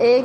1